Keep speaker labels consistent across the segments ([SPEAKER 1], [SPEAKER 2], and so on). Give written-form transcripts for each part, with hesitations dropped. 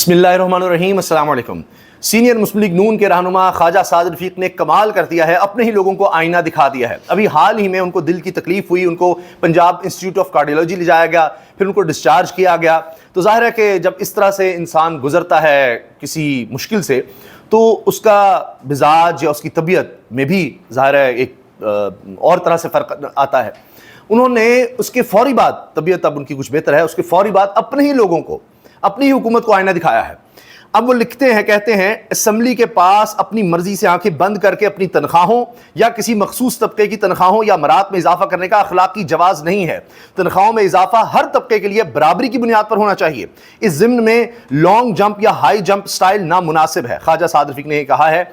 [SPEAKER 1] بسم اللہ الرحمن الرحیم، السلام علیکم۔ سینئر مسلم لیگ نون کے رہنما خواجہ سعد رفیق نے کمال کر دیا ہے، اپنے ہی لوگوں کو آئینہ دکھا دیا ہے۔ ابھی حال ہی میں ان کو دل کی تکلیف ہوئی، ان کو پنجاب انسٹیٹیوٹ آف کارڈیولوجی لے جایا گیا، پھر ان کو ڈسچارج کیا گیا۔ تو ظاہر ہے کہ جب اس طرح سے انسان گزرتا ہے کسی مشکل سے تو اس کا مزاج یا اس کی طبیعت میں بھی ظاہر ہے ایک اور طرح سے فرق آتا ہے۔ انہوں نے اس کے فوری بعد، طبیعت اب ان کی کچھ بہتر ہے، اس کے فوری بعد اپنے ہی لوگوں کو، اپنی ہی حکومت کو آئینہ دکھایا ہے۔ اب وہ لکھتے ہیں، کہتے ہیں اسمبلی کے پاس اپنی مرضی سے آنکھیں بند کر کے اپنی تنخواہوں یا کسی مخصوص طبقے کی تنخواہوں یا مرات میں اضافہ کرنے کا اخلاقی جواز نہیں ہے۔ تنخواہوں میں اضافہ ہر طبقے کے لیے برابری کی بنیاد پر ہونا چاہیے۔ اس ضمن میں لانگ جمپ یا ہائی جمپ سٹائل نامناسب ہے۔ خواجہ سعد رفیق نے یہ کہا ہے۔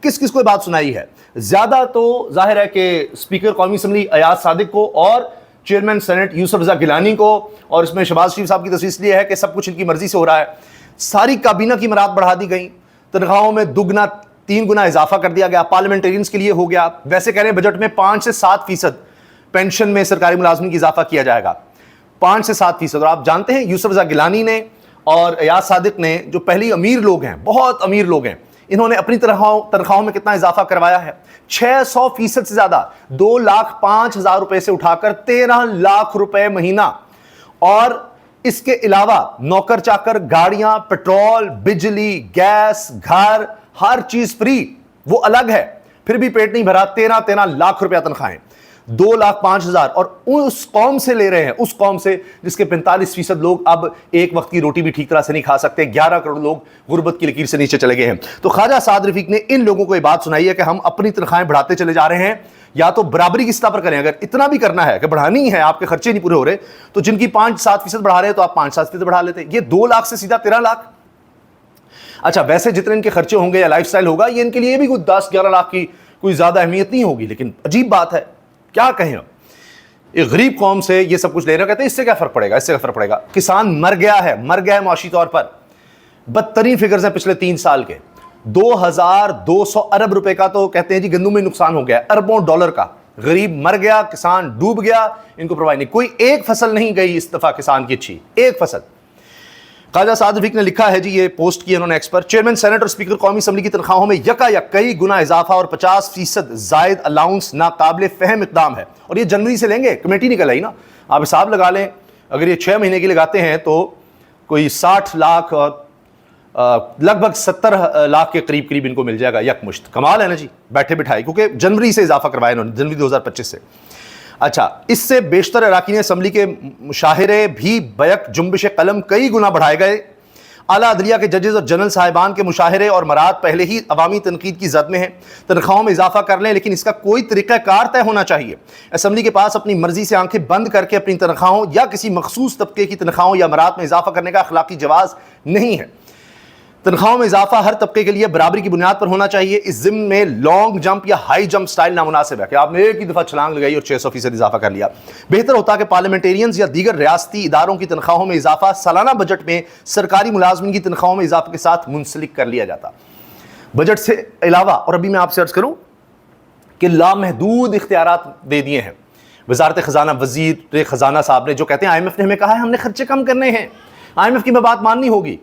[SPEAKER 1] کس کس کو بات سنائی ہے؟ زیادہ تو ظاہر ہے کہ اسپیکر قومی اسمبلی ایاز صادق کو اور چیئرمین سینٹ یوسف رضا گیلانی کو، اور اس میں شہباز شریف صاحب کی تصویر اس لیے ہے کہ سب کچھ ان کی مرضی سے ہو رہا ہے۔ ساری کابینہ کی مراد بڑھا دی گئی، تنخواہوں میں دگنا 3 گنا اضافہ کر دیا گیا، پارلیمنٹیرینز کے لیے ہو گیا۔ ویسے کہہ رہے ہیں بجٹ میں 5 سے 7% پینشن میں سرکاری ملازمین کی اضافہ کیا جائے گا، 5 سے 7%۔ اور آپ جانتے ہیں یوسف رضا گیلانی نے اور ایاز صادق نے، جو پہلی امیر لوگ ہیں، بہت امیر لوگ ہیں، انہوں نے اپنی تنخواہوں میں کتنا اضافہ کروایا ہے؟ 600% سے زیادہ، 2,05,000 روپے سے اٹھا کر 13 لاکھ روپے مہینہ۔ اور اس کے علاوہ نوکر چاکر، گاڑیاں، پیٹرول، بجلی، گیس، گھر، ہر چیز فری، وہ الگ ہے، پھر بھی پیٹ نہیں بھرا۔ 13 لاکھ روپیہ تنخواہیں، 2,05,000، اور اس قوم سے لے رہے ہیں، اس قوم سے جس کے 45% لوگ اب ایک وقت کی روٹی بھی ٹھیک طرح سے نہیں کھا سکتے، 11 کروڑ لوگ غربت کی لکیر سے نیچے چلے گئے ہیں۔ تو خواجہ سعد رفیق نے ان لوگوں کو یہ بات سنائی ہے کہ ہم اپنی تنخواہیں بڑھاتے چلے جا رہے ہیں، یا تو برابری کی سطح پر کریں۔ اگر اتنا بھی کرنا ہے کہ بڑھانی ہے، آپ کے خرچے نہیں پورے ہو رہے، تو جن کی 5-7% بڑھا رہے ہیں تو آپ 5-7% بڑھا لیتے۔ یہ 2 لاکھ سے سیدھا 13 لاکھ۔ اچھا، ویسے جتنے ان کے خرچے ہوں گے یا لائف سٹائل ہوگا، یہ ان کے لیے بھی کوئی 10-11 لاکھ کی کوئی زیادہ اہمیت نہیں ہوگی، لیکن عجیب بات ہے، کیا کہیں اب، ایک غریب قوم سے یہ سب کچھ لے رہے ہیں، کہتے ہیں اس سے کیا فرق پڑے گا، اس سے کیا فرق پڑے گا۔ کسان مر گیا ہے معاشی طور پر۔ بدترین فگرز ہیں پچھلے 3 سال کے، 2,200 ارب روپے کا تو کہتے ہیں جی گندم میں نقصان ہو گیا، اربوں ڈالر کا۔ غریب مر گیا، کسان ڈوب گیا، ان کو پرواہ نہیں، کوئی ایک فصل نہیں گئی اس دفعہ کسان کی اچھی، ایک فصل۔ خواجہ سعد رفیق نے لکھا ہے جی، یہ پوسٹ کی انہوں نے ایکس پر، چیئرمین سینٹ اور اسپیکر قومی اسمبلی کی تنخواہوں میں کئی گنا اضافہ اور 50% زائد الاؤنس ناقابل فہم اقدام ہے۔ اور یہ جنوری سے لیں گے، کمیٹی نکل آئی نا، آپ حساب لگا لیں، اگر یہ 6 مہینے کی لگاتے ہیں تو کوئی 60 لاکھ اور لگ بھگ 70 لاکھ کے قریب ان کو مل جائے گا یک مشت۔ کمال ہے نا جی، بیٹھے بٹھائے، کیونکہ جنوری سے اضافہ کروایا انہوں نے، جنوری 2025 سے۔ اچھا، اس سے بیشتر اراکین اسمبلی کے مشاہرے بھی بیک جنبش قلم کئی گنا بڑھائے گئے۔ اعلیٰ عدلیہ کے ججز اور جنرل صاحبان کے مشاہرے اور مراد پہلے ہی عوامی تنقید کی زد میں ہیں۔ تنخواہوں میں اضافہ کر لیں، لیکن اس کا کوئی طریقہ کار طے ہونا چاہیے۔ اسمبلی کے پاس اپنی مرضی سے آنکھیں بند کر کے اپنی تنخواہوں یا کسی مخصوص طبقے کی تنخواہوں یا مراد میں اضافہ کرنے کا اخلاقی جواز نہیں ہے۔ تنخواہوں میں اضافہ ہر طبقے کے لیے برابری کی بنیاد پر ہونا چاہیے۔ اس ضمن میں لانگ جمپ یا ہائی جمپ سٹائل نامناسب ہے کہ آپ نے ایک ہی دفعہ چھلانگ لگائی اور 600% اضافہ کر لیا۔ بہتر ہوتا کہ پارلیمنٹیرینز یا دیگر ریاستی اداروں کی تنخواہوں میں اضافہ سالانہ بجٹ میں سرکاری ملازمین کی تنخواہوں میں اضافے کے ساتھ منسلک کر لیا جاتا۔ بجٹ سے علاوہ، اور ابھی میں آپ سے عرض کروں کہ لامحدود اختیارات دے دیے ہیں وزارت خزانہ، وزیر خزانہ صاحب نے، جو کہتے ہیں IMF نے ہمیں کہا ہے ہم نے خرچے کم کرنے ہیں، IMF کی میں بات ماننی ہوگی،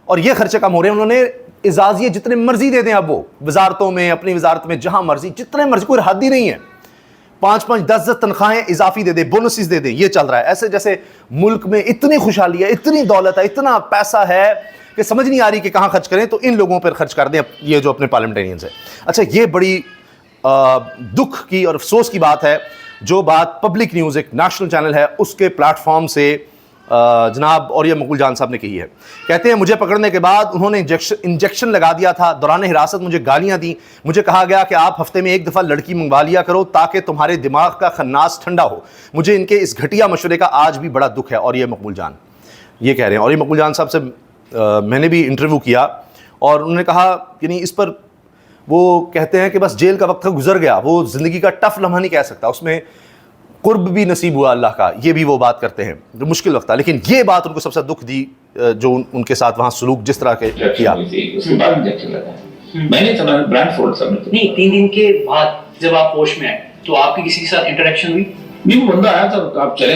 [SPEAKER 1] اور یہ خرچے کم ہو رہے ہیں۔ انہوں نے اعزازیے جتنے مرضی دے دیں، اب وہ وزارتوں میں، اپنی وزارت میں جہاں مرضی، جتنے مرضی، کوئی حد ہی نہیں ہے، 5-5 10-10 تنخواہیں اضافی دے دیں، بونسز دے دیں، یہ چل رہا ہے۔ ایسے جیسے ملک میں اتنی خوشحالی ہے، اتنی دولت ہے، اتنا پیسہ ہے کہ سمجھ نہیں آ رہی کہ کہاں خرچ کریں، تو ان لوگوں پر خرچ کر دیں یہ جو اپنے پارلیمنٹیرینز ہیں۔ اچھا، یہ بڑی دکھ کی اور افسوس کی بات ہے، جو بات پبلک نیوز ایک نیشنل چینل ہے اس کے پلیٹ فارم سے جناب اوریہ مقبول جان صاحب نے کہی ہے۔ کہتے ہیں مجھے پکڑنے کے بعد انہوں نے انجیکشن لگا دیا تھا، دوران حراست مجھے گالیاں دیں، مجھے کہا گیا کہ آپ ہفتے میں 1 دفعہ لڑکی منگوا لیا کرو تاکہ تمہارے دماغ کا خناس ٹھنڈا ہو۔ مجھے ان کے اس گھٹیا مشورے کا آج بھی بڑا دکھ ہے۔ اوریہ مقبول جان یہ کہہ رہے ہیں۔ اوریہ مقبول جان صاحب سے میں نے بھی انٹرویو کیا، اور انہوں نے کہا یعنی اس پر وہ کہتے ہیں کہ بس جیل کا وقت گزر گیا، وہ زندگی کا ٹف لمحہ نہیں کہہ سکتا، اس میں قرب بھی نصیب ہوا اللہ کا، یہ بھی وہ بات کرتے ہیں جو مشکل وقت تھا، لیکن یہ بات ان کو سب سے دکھ دی جو ان کے ساتھ وہاں سلوک جس طرح کے کیا۔
[SPEAKER 2] اس کے بعد انجیکشن لگا میں نے چلا برانڈ فورڈ سبمٹ
[SPEAKER 3] نہیں، 3 دن کے بعد جب آپ ہوش میں آئے تو آپ کی کسی کے ساتھ انٹریکشن ہوئی؟
[SPEAKER 2] نہیں، وہ بندہ آیا تھا، آپ چلے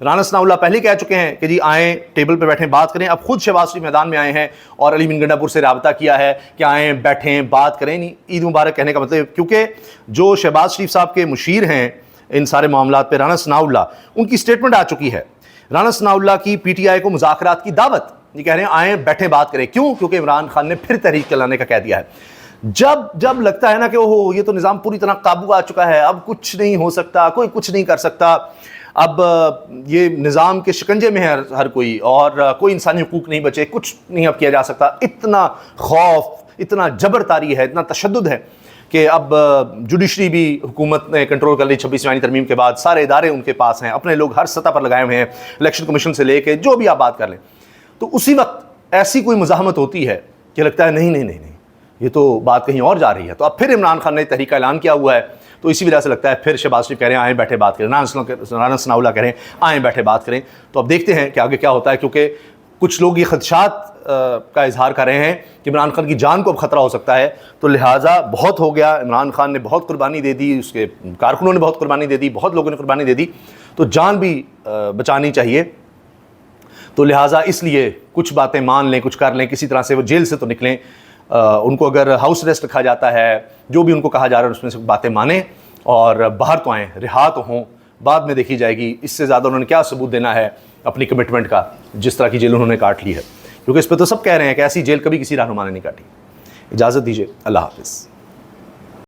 [SPEAKER 1] رانا ثناءاللہ پہلے کہہ چکے ہیں کہ جی آئیں ٹیبل پہ بیٹھیں بات کریں. اب خود شہباز شریف میدان میں آئے ہیں اور علی مین گنڈا پور سے رابطہ کیا ہے کہ آئیں بیٹھیں بات کریں. نہیں, عید مبارک کہنے کا مطلب, کیونکہ جو شہباز شریف صاحب کے مشیر ہیں ان سارے معاملات پہ, رانا ثناءاللہ, ان کی اسٹیٹمنٹ آ چکی ہے. رانا ثناءاللہ کی پی ٹی آئی کو مذاکرات کی دعوت, یہ کہہ رہے ہیں آئیں بیٹھیں بات کریں. کیوں؟ کیونکہ عمران خان نے پھر تحریک چلانے کا کہہ دیا ہے. جب لگتا ہے نا کہ اوہ یہ تو نظام پوری طرح قابو آ چکا ہے, اب کچھ نہیں ہو سکتا, کوئی کچھ نہیں کر سکتا, اب یہ نظام کے شکنجے میں ہے ہر کوئی, اور کوئی انسانی حقوق نہیں بچے, کچھ نہیں اب کیا جا سکتا, اتنا خوف, اتنا جبر طاری ہے, اتنا تشدد ہے کہ اب جوڈیشری بھی حکومت نے کنٹرول کر لی 26ویں آئینی ترمیم کے بعد. سارے ادارے ان کے پاس ہیں, اپنے لوگ ہر سطح پر لگائے ہوئے ہیں, الیکشن کمیشن سے لے کے جو بھی آپ بات کر لیں. تو اسی وقت ایسی کوئی مزاحمت ہوتی ہے کہ لگتا ہے نہیں یہ تو بات کہیں اور جا رہی ہے. تو اب پھر عمران خان نے تحریک کا اعلان کیا ہوا ہے, تو اسی وجہ سے لگتا ہے پھر شہباز شریف کہہ رہے ہیں آئیں بیٹھے بات کریں, رانا ثناءاللہ کہہ رہے ہیں آئیں بیٹھے بات کریں. تو اب دیکھتے ہیں کہ آگے کیا ہوتا ہے, کیونکہ کچھ لوگ یہ خدشات کا اظہار کر رہے ہیں کہ عمران خان کی جان کو اب خطرہ ہو سکتا ہے. تو لہٰذا بہت ہو گیا, عمران خان نے بہت قربانی دے دی, اس کے کارکنوں نے بہت قربانی دے دی, بہت لوگوں نے قربانی دے دی, تو جان بھی بچانی چاہیے. تو لہٰذا اس لیے کچھ باتیں مان لیں, کچھ کر لیں, کسی طرح سے وہ جیل سے تو نکلیں. ان کو اگر ہاؤس اریسٹ رکھا جاتا ہے, جو بھی ان کو کہا جا رہا ہے اس میں سے باتیں مانیں اور باہر تو آئیں, رہا تو ہوں, بعد میں دیکھی جائے گی اس سے زیادہ انہوں نے کیا ثبوت دینا ہے اپنی کمٹمنٹ کا, جس طرح کی جیل انہوں نے کاٹ لی ہے. کیونکہ اس پہ تو سب کہہ رہے ہیں کہ ایسی جیل کبھی کسی رہنما نے نہیں کاٹی. اجازت دیجیے, اللہ حافظ.